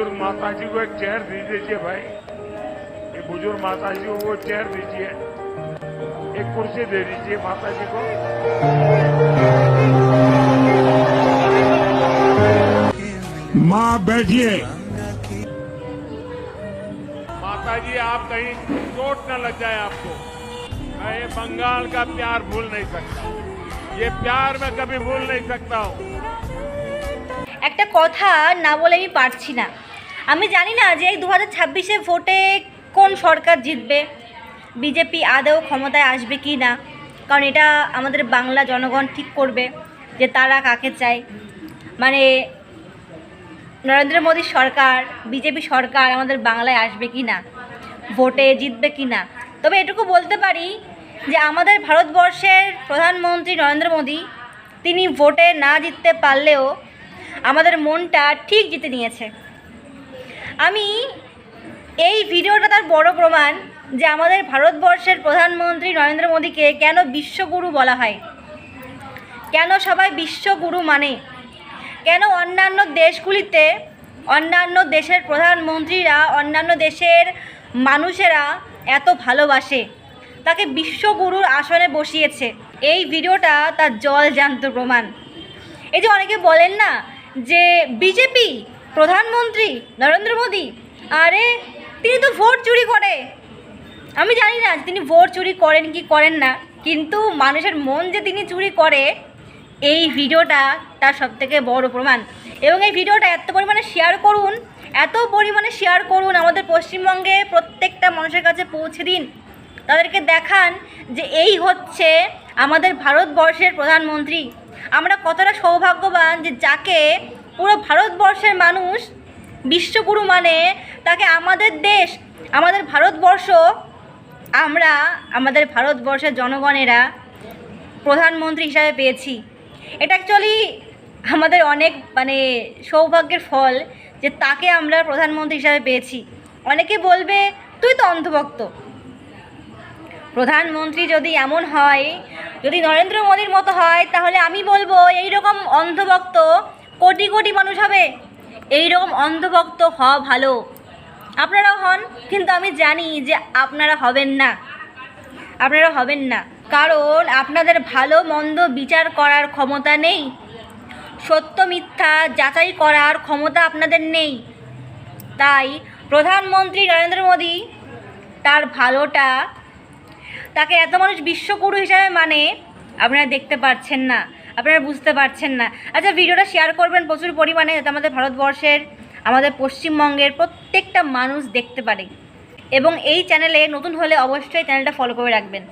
बुजुर्ग माता जी को एक चेयर दे दीजिए भाई। ये बुजुर्ग माता जी को वो चेयर दीजिए, एक कुर्सी दे दीजिए माता जी को। माँ बैठिए। माता जी आप कहीं चोट न लग जाए आपको। मैं ये बंगाल का प्यार भूल नहीं सकता, ये प्यार मैं कभी भूल नहीं सकता हूँ। একটা কথা না বলে আমি পারছি না। আমি জানি না যে এই 2026-এ ভোটে কোন সরকার জিতবে, বিজেপি আদৌ ক্ষমতায় আসবে কি না, কারণ এটা আমাদের বাংলা জনগণ ঠিক করবে যে তারা কাকে চায়। মানে নরেন্দ্র মোদী সরকার, বিজেপি সরকার আমাদের বাংলায় আসবে কি না, ভোটে জিতবে কি না। তবে এটুকু বলতে পারি যে আমাদের ভারতবর্ষের প্রধানমন্ত্রী নরেন্দ্র মোদী তিনি ভোটে না জিততে পারলেও আমাদের মনটা ঠিক জিতে নিয়েছে। আমি এই ভিডিওটা তার বড় প্রমাণ যে আমাদের ভারতবর্ষের প্রধানমন্ত্রী নরেন্দ্র মোদীকে কেন বিশ্বগুরু বলা হয়, কেন সবাই বিশ্বগুরু মানে, কেন অন্যান্য দেশগুলিতে অন্যান্য দেশের প্রধানমন্ত্রীরা অন্যান্য দেশের মানুষেরা এত ভালোবাসে, তাকে বিশ্বগুরুর আসনে বসিয়েছে। এই ভিডিওটা তার জলজ্যান্ত প্রমাণ। এই যে অনেকে বলেন না যে বিজেপি প্রধানমন্ত্রী নরেন্দ্র মোদী, আরে তিনি তো ভোট চুরি করে। আমি জানি না তিনি ভোট চুরি করেন কি করেন না, কিন্তু মানুষের মন যে তিনি চুরি করে এই ভিডিওটা তার সবথেকে বড় প্রমাণ। এবং এই ভিডিওটা এত পরিমাণে শেয়ার করুন, এত পরিমাণে শেয়ার করুন, আমাদের পশ্চিমবঙ্গে প্রত্যেকটা মানুষের কাছে পৌঁছে দিন, তাদেরকে দেখান যে এই হচ্ছে আমাদের ভারতবর্ষের প্রধানমন্ত্রী। আমরা কতটা সৌভাগ্যবান যে যাকে পুরো ভারতবর্ষের মানুষ বিশ্বগুরু মানে, তাকে আমাদের দেশ, আমাদের ভারতবর্ষ, আমরা আমাদের ভারতবর্ষের জনগণেরা প্রধানমন্ত্রী হিসাবে পেয়েছি। এটা অ্যাকচুয়ালি আমাদের অনেক সৌভাগ্যের ফল যে তাকে আমরা প্রধানমন্ত্রী হিসাবে পেয়েছি। অনেকে বলবে তুই তো অন্ধভক্ত। প্রধানমন্ত্রী যদি এমন হয়, যদি নরেন্দ্র মোদীর মতো হয়, তাহলে আমি বলবো এইরকম অন্ধভক্ত কোটি কোটি মানুষ হবে। এইরকম অন্ধভক্ত হওয়া ভালো, আপনারাও হন, কিন্তু আমি জানি যে আপনারা হবেন না, আপনারা হবেন না, কারণ আপনাদের ভালো মন্দ বিচার করার ক্ষমতা নেই, সত্য মিথ্যা যাচাই করার ক্ষমতা আপনাদের নেই। তাই প্রধানমন্ত্রী নরেন্দ্র মোদী তার ভালোটা, তাকে এত মানুষ বিশ্বগুরু হিসাবে মানে আপনারা দেখতে পাচ্ছেন না, আপনারা বুঝতে পারছেন না। আচ্ছা, ভিডিওটা শেয়ার করবেন প্রচুর পরিমাণে, যাতে আমাদের ভারতবর্ষের, আমাদের পশ্চিমবঙ্গের প্রত্যেকটা মানুষ দেখতে পারে। এবং এই চ্যানেলে নতুন হলে অবশ্যই চ্যানেলটা ফলো করে রাখবেন।